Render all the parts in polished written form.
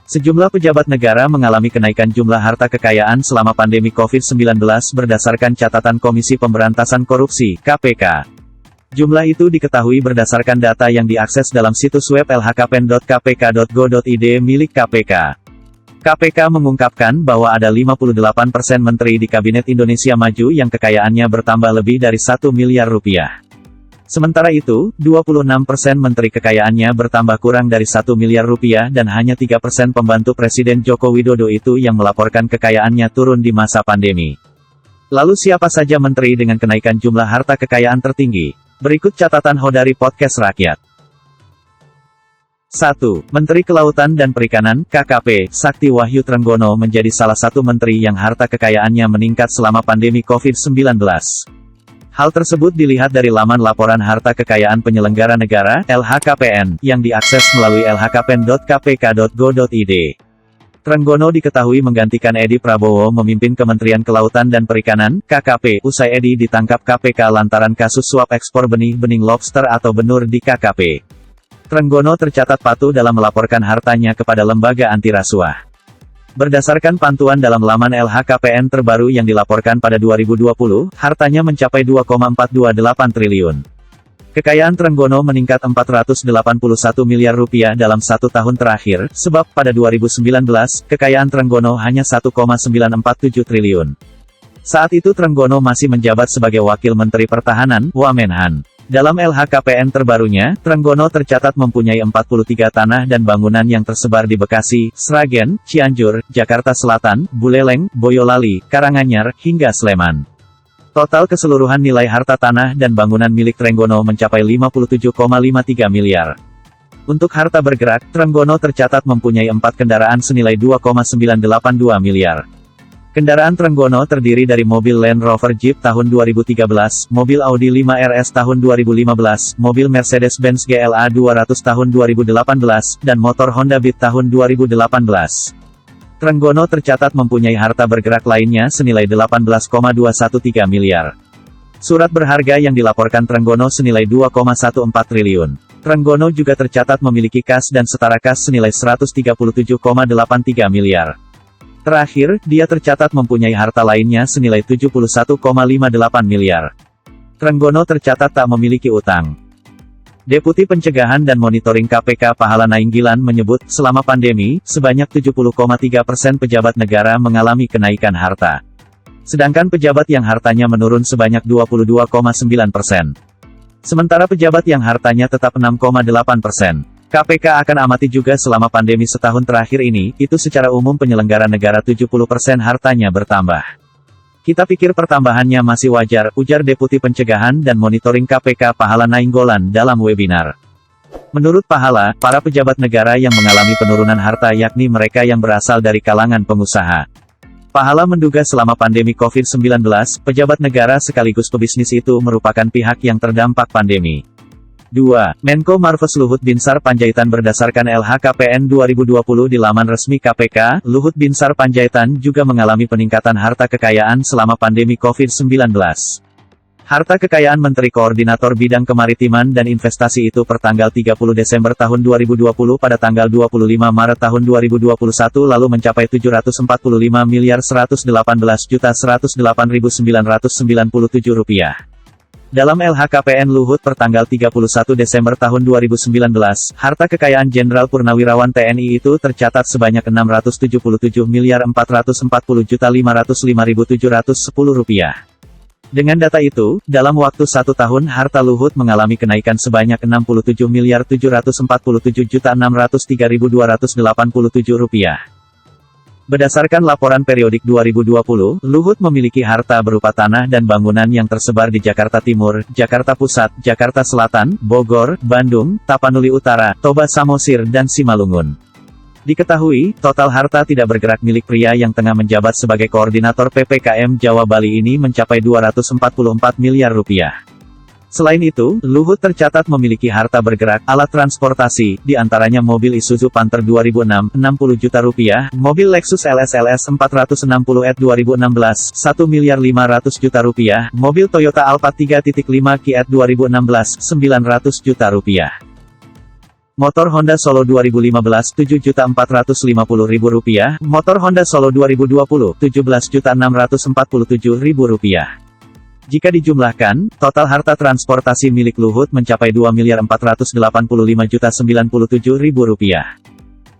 Sejumlah pejabat negara mengalami kenaikan jumlah harta kekayaan selama pandemi COVID-19 berdasarkan catatan Komisi Pemberantasan Korupsi, KPK. Jumlah itu diketahui berdasarkan data yang diakses dalam situs web lhkpen.kpk.go.id milik KPK. KPK mengungkapkan bahwa ada 58% menteri di Kabinet Indonesia Maju yang kekayaannya bertambah lebih dari 1 miliar rupiah. Sementara itu, 26% menteri kekayaannya bertambah kurang dari 1 miliar rupiah dan hanya 3% pembantu Presiden Joko Widodo itu yang melaporkan kekayaannya turun di masa pandemi. Lalu siapa saja menteri dengan kenaikan jumlah harta kekayaan tertinggi? Berikut catatan Hodari Podcast Rakyat. 1. Menteri Kelautan dan Perikanan, KKP, Sakti Wahyu Trenggono menjadi salah satu menteri yang harta kekayaannya meningkat selama pandemi COVID-19. Hal tersebut dilihat dari laman laporan harta kekayaan penyelenggara negara, LHKPN, yang diakses melalui lhkpen.kpk.go.id. Trenggono diketahui menggantikan Edi Prabowo memimpin Kementerian Kelautan dan Perikanan, KKP, usai Edi ditangkap KPK lantaran kasus suap ekspor benih-bening lobster atau benur di KKP. Trenggono tercatat patuh dalam melaporkan hartanya kepada lembaga anti rasuah. Berdasarkan pantuan dalam laman LHKPN terbaru yang dilaporkan pada 2020, hartanya mencapai 2,428 triliun. Kekayaan Trenggono meningkat 481 miliar rupiah dalam 1 tahun terakhir, sebab pada 2019, kekayaan Trenggono hanya 1,947 triliun. Saat itu Trenggono masih menjabat sebagai Wakil Menteri Pertahanan, Wamenhan. Dalam LHKPN terbarunya, Trenggono tercatat mempunyai 43 tanah dan bangunan yang tersebar di Bekasi, Sragen, Cianjur, Jakarta Selatan, Buleleng, Boyolali, Karanganyar, hingga Sleman. Total keseluruhan nilai harta tanah dan bangunan milik Trenggono mencapai 57,53 miliar. Untuk harta bergerak, Trenggono tercatat mempunyai 4 kendaraan senilai 2,982 miliar. Kendaraan Trenggono terdiri dari mobil Land Rover Jeep tahun 2013, mobil Audi 5 RS tahun 2015, mobil Mercedes-Benz GLA 200 tahun 2018, dan motor Honda Beat tahun 2018. Trenggono tercatat mempunyai harta bergerak lainnya senilai 18,213 miliar. Surat berharga yang dilaporkan Trenggono senilai 2,14 triliun. Trenggono juga tercatat memiliki kas dan setara kas senilai 137,83 miliar. Terakhir, dia tercatat mempunyai harta lainnya senilai 71,58 miliar. Trenggono tercatat tak memiliki utang. Deputi Pencegahan dan Monitoring KPK Pahala Nainggolan menyebut, selama pandemi, sebanyak 70,3% pejabat negara mengalami kenaikan harta. Sedangkan pejabat yang hartanya menurun sebanyak 22,9%. Sementara pejabat yang hartanya tetap 6,8%. KPK akan amati juga selama pandemi setahun terakhir ini, itu secara umum penyelenggara negara 70% hartanya bertambah. Kita pikir pertambahannya masih wajar, ujar Deputi Pencegahan dan Monitoring KPK Pahala Nainggolan dalam webinar. Menurut Pahala, para pejabat negara yang mengalami penurunan harta yakni mereka yang berasal dari kalangan pengusaha. Pahala menduga selama pandemi COVID-19, pejabat negara sekaligus pebisnis itu merupakan pihak yang terdampak pandemi. 2. Menko Marves Luhut Binsar Panjaitan. Berdasarkan LHKPN 2020 di laman resmi KPK, Luhut Binsar Panjaitan juga mengalami peningkatan harta kekayaan selama pandemi COVID-19. Harta kekayaan Menteri Koordinator Bidang Kemaritiman dan Investasi itu per tanggal 30 Desember tahun 2020 pada tanggal 25 Maret tahun 2021 lalu mencapai 745 miliar 118 juta 108.997 rupiah. Dalam LHKPN Luhut per tanggal 31 Desember tahun 2019, harta kekayaan Jenderal Purnawirawan TNI itu tercatat sebanyak 677 miliar 440 juta 505.710 rupiah. Dengan data itu, dalam waktu 1 tahun harta Luhut mengalami kenaikan sebanyak 67 miliar 747 juta 603.287 rupiah. Berdasarkan laporan periodik 2020, Luhut memiliki harta berupa tanah dan bangunan yang tersebar di Jakarta Timur, Jakarta Pusat, Jakarta Selatan, Bogor, Bandung, Tapanuli Utara, Toba Samosir dan Simalungun. Diketahui, total harta tidak bergerak milik pria yang tengah menjabat sebagai koordinator PPKM Jawa Bali ini mencapai 244 miliar rupiah. Selain itu, Luhut tercatat memiliki harta bergerak, alat transportasi, di antaranya mobil Isuzu Panther 2006, 60 juta rupiah, mobil Lexus LS 460 ED 2016, 1 miliar 500 juta rupiah, mobil Toyota Alphard 3.5 Ki ED 2016, 900 juta rupiah. Motor Honda Solo 2015 Rp7.450.000, motor Honda Solo 2020 Rp17.647.000. Jika dijumlahkan, total harta transportasi milik Luhut mencapai Rp2.485.097.000.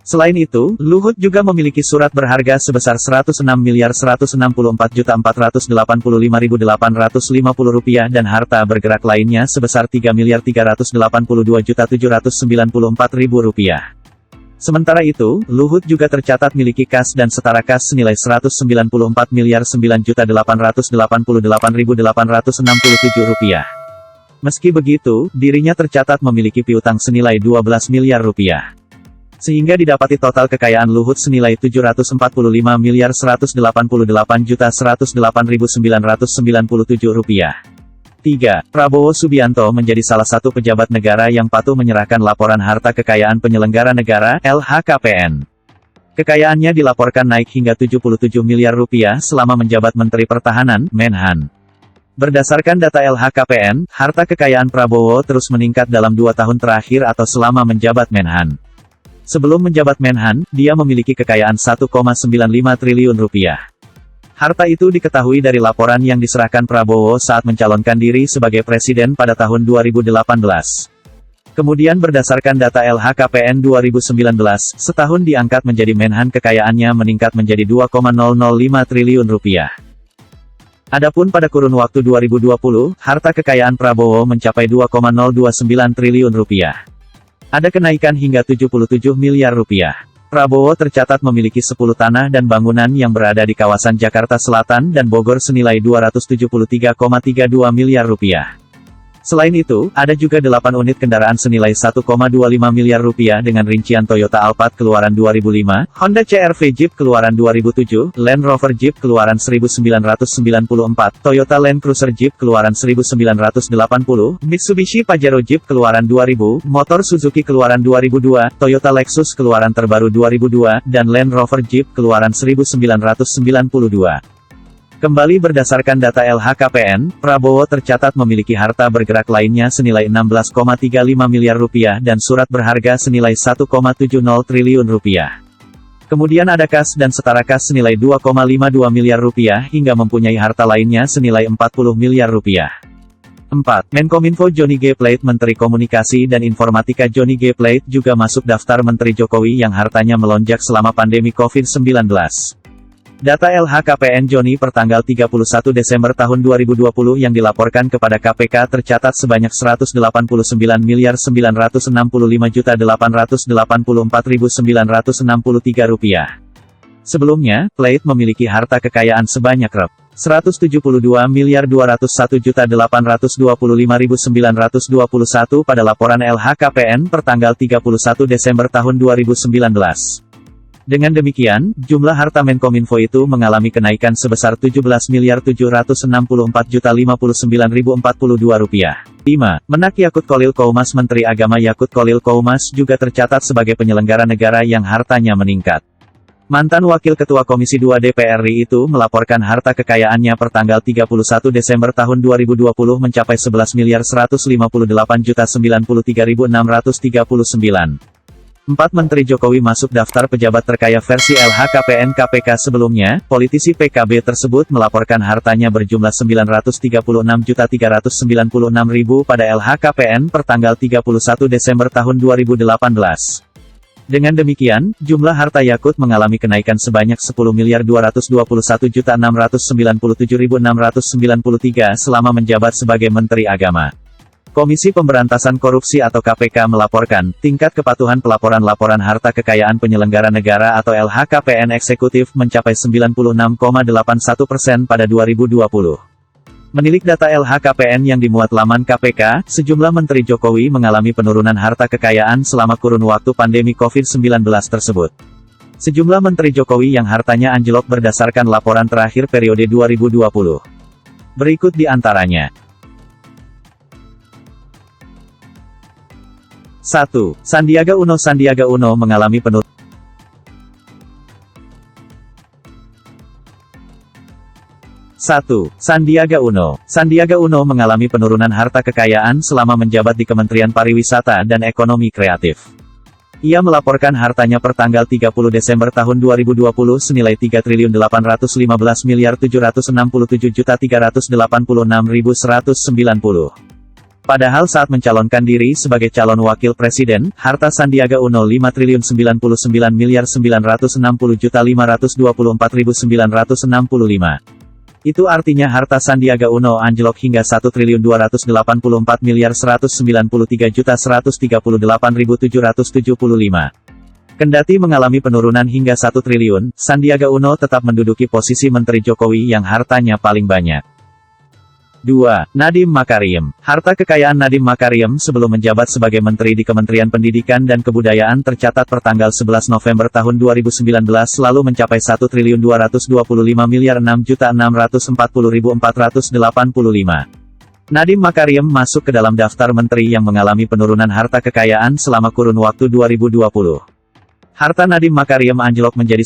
Selain itu, Luhut juga memiliki surat berharga sebesar Rp16.164.885.850 dan harta bergerak lainnya sebesar Rp3.382.794.000. Sementara itu, Luhut juga tercatat miliki kas dan setara kas senilai Rp194.909.888.867. Meski begitu, dirinya tercatat memiliki piutang senilai Rp12 miliar. Sehingga didapati total kekayaan Luhut senilai Rp745.188.108.997. 3. Prabowo Subianto menjadi salah satu pejabat negara yang patuh menyerahkan laporan harta kekayaan penyelenggara negara (LHKPN). Kekayaannya dilaporkan naik hingga Rp77 miliar selama menjabat Menteri Pertahanan (Menhan). Berdasarkan data LHKPN, harta kekayaan Prabowo terus meningkat dalam 2 tahun terakhir atau selama menjabat Menhan. Sebelum menjabat Menhan, dia memiliki kekayaan Rp1,95 triliun. Harta itu diketahui dari laporan yang diserahkan Prabowo saat mencalonkan diri sebagai presiden pada tahun 2018. Kemudian berdasarkan data LHKPN 2019, setahun diangkat menjadi Menhan kekayaannya meningkat menjadi Rp2,005 triliun. Adapun pada kurun waktu 2020, harta kekayaan Prabowo mencapai Rp2,029 triliun. Ada kenaikan hingga Rp77 miliar. Prabowo tercatat memiliki 10 tanah dan bangunan yang berada di kawasan Jakarta Selatan dan Bogor senilai Rp273,32 miliar. Selain itu, ada juga 8 unit kendaraan senilai Rp1,25 miliar dengan rincian Toyota Alphard keluaran 2005, Honda CR-V Jeep keluaran 2007, Land Rover Jeep keluaran 1994, Toyota Land Cruiser Jeep keluaran 1980, Mitsubishi Pajero Jeep keluaran 2000, motor Suzuki keluaran 2002, Toyota Lexus keluaran terbaru 2002, dan Land Rover Jeep keluaran 1992. Kembali berdasarkan data LHKPN, Prabowo tercatat memiliki harta bergerak lainnya senilai Rp16,35 miliar dan surat berharga senilai Rp1,70 triliun. Kemudian ada kas dan setara kas senilai Rp2,52 miliar hingga mempunyai harta lainnya senilai Rp40 miliar. 4. Menkominfo Johnny G. Plate. Menteri Komunikasi dan Informatika Johnny G. Plate juga masuk daftar Menteri Jokowi yang hartanya melonjak selama pandemi COVID-19. Data LHKPN Johnny pertanggal 31 Desember tahun 2020 yang dilaporkan kepada KPK tercatat sebanyak Rp189.985.884.963. Sebelumnya, Plate memiliki harta kekayaan sebanyak Rp172.201.825.921 pada laporan LHKPN pertanggal 31 Desember tahun 2019. Dengan demikian, jumlah harta Menkominfo itu mengalami kenaikan sebesar Rp17.764.059.042. 5. Menak Yakut Kholil Koumas. Menteri Agama Yakut Kholil Koumas juga tercatat sebagai penyelenggara negara yang hartanya meningkat. Mantan Wakil Ketua Komisi 2 DPR RI itu melaporkan harta kekayaannya pertanggal 31 Desember tahun 2020 mencapai Rp11.158.093.639. 4. Menteri Jokowi masuk daftar pejabat terkaya versi LHKPN KPK. Sebelumnya, politisi PKB tersebut melaporkan hartanya berjumlah Rp936.396.000 pada LHKPN pertanggal 31 Desember tahun 2018. Dengan demikian, jumlah harta Yakut mengalami kenaikan sebanyak Rp10.221.697.693 selama menjabat sebagai Menteri Agama. Komisi Pemberantasan Korupsi atau KPK melaporkan, tingkat kepatuhan pelaporan laporan harta kekayaan penyelenggara negara atau LHKPN eksekutif mencapai 96,81% pada 2020. Menilik data LHKPN yang dimuat laman KPK, sejumlah Menteri Jokowi mengalami penurunan harta kekayaan selama kurun waktu pandemi COVID-19 tersebut. Sejumlah Menteri Jokowi yang hartanya anjlok berdasarkan laporan terakhir periode 2020. Berikut di antaranya. 1. Sandiaga Uno. Sandiaga Uno mengalami penurunan. 1. Sandiaga Uno. Sandiaga Uno mengalami penurunan harta kekayaan selama menjabat di Kementerian Pariwisata dan Ekonomi Kreatif. Ia melaporkan hartanya per tanggal 30 Desember tahun 2020 senilai 3.815.767.386.190. Padahal saat mencalonkan diri sebagai calon wakil presiden, harta Sandiaga Uno 5.099.960.524.965. Itu artinya harta Sandiaga Uno anjlok hingga 1.284.193.138.775. Kendati mengalami penurunan hingga 1 triliun, Sandiaga Uno tetap menduduki posisi Menteri Jokowi yang hartanya paling banyak. 2. Nadiem Makarim. Harta kekayaan Nadiem Makarim sebelum menjabat sebagai Menteri di Kementerian Pendidikan dan Kebudayaan tercatat per tanggal 11 November tahun 2019 lalu mencapai 1.225.606.440.485. Nadiem Makarim masuk ke dalam daftar menteri yang mengalami penurunan harta kekayaan selama kurun waktu 2020. Harta Nadiem Makarim anjlok menjadi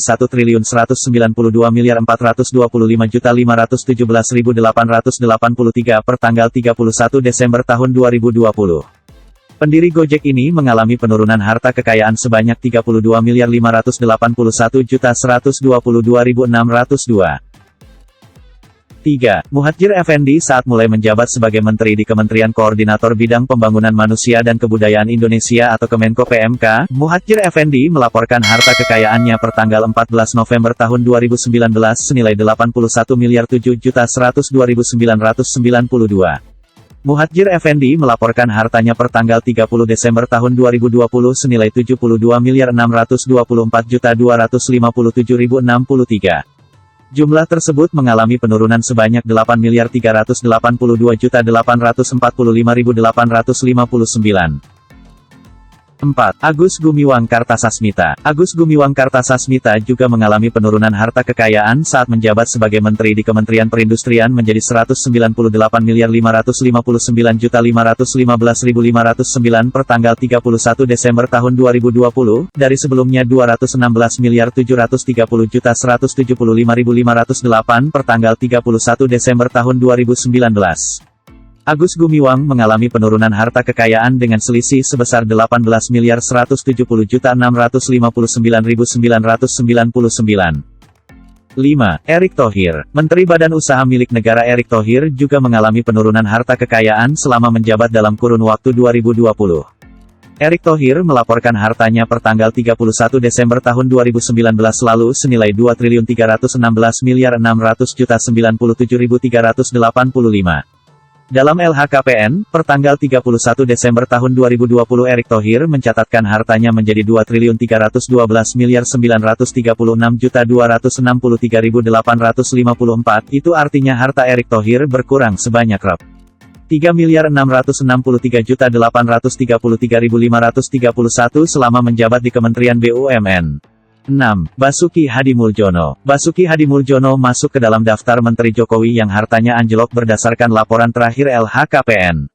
1.192.425.517.883 per tanggal 31 Desember tahun 2020. Pendiri Gojek ini mengalami penurunan harta kekayaan sebanyak 32.581.122.602. 3. Muhadjir Effendi saat mulai menjabat sebagai Menteri di Kementerian Koordinator Bidang Pembangunan Manusia dan Kebudayaan Indonesia atau Kemenko PMK, Muhadjir Effendi melaporkan harta kekayaannya per tanggal 14 November tahun 2019 senilai 81.007.102.992. Muhadjir Effendi melaporkan hartanya per tanggal 30 Desember tahun 2020 senilai 72.624.257.063. Jumlah tersebut mengalami penurunan sebanyak 8.382.845.859. 4. Agus Gumiwang Kartasasmita. Agus Gumiwang Kartasasmita juga mengalami penurunan harta kekayaan saat menjabat sebagai Menteri di Kementerian Perindustrian menjadi 198.559.515.509 per tanggal 31 Desember tahun 2020, dari sebelumnya 216.730.175.508 per tanggal 31 Desember tahun 2019. Agus Gumiwang mengalami penurunan harta kekayaan dengan selisih sebesar 18.170.659.999. 5. Erick Thohir. Menteri Badan Usaha Milik Negara Erick Thohir juga mengalami penurunan harta kekayaan selama menjabat dalam kurun waktu 2020. Erick Thohir melaporkan hartanya per tanggal 31 Desember tahun 2019 lalu senilai 2.316.900.097.385. Dalam LHKPN, per tanggal 31 Desember tahun 2020 Erick Thohir mencatatkan hartanya menjadi 2.912.936.263.854, itu artinya harta Erick Thohir berkurang sebanyak Rp. 3.663.833.531 selama menjabat di Kementerian BUMN. 6. Basuki Hadimuljono. Basuki Hadimuljono masuk ke dalam daftar Menteri Jokowi yang hartanya anjlok berdasarkan laporan terakhir LHKPN.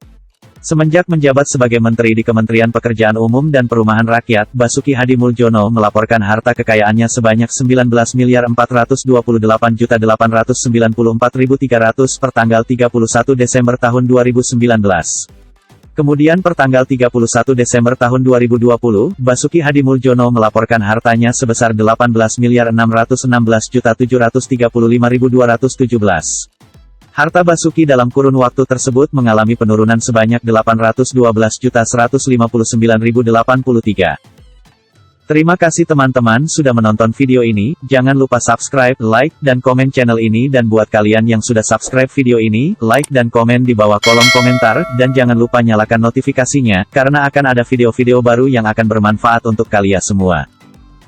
Semenjak menjabat sebagai Menteri di Kementerian Pekerjaan Umum dan Perumahan Rakyat, Basuki Hadimuljono melaporkan harta kekayaannya sebanyak 19.428.894.300 per tanggal 31 Desember tahun 2019. Kemudian per tanggal 31 Desember tahun 2020, Basuki Hadimuljono melaporkan hartanya sebesar 18.616.735.217. Harta Basuki dalam kurun waktu tersebut mengalami penurunan sebanyak 812.159.083. Terima kasih teman-teman sudah menonton video ini, jangan lupa subscribe, like, dan komen channel ini dan buat kalian yang sudah subscribe video ini, like dan komen di bawah kolom komentar, dan jangan lupa nyalakan notifikasinya, karena akan ada video-video baru yang akan bermanfaat untuk kalian semua.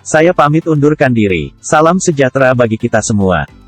Saya pamit undurkan diri, salam sejahtera bagi kita semua.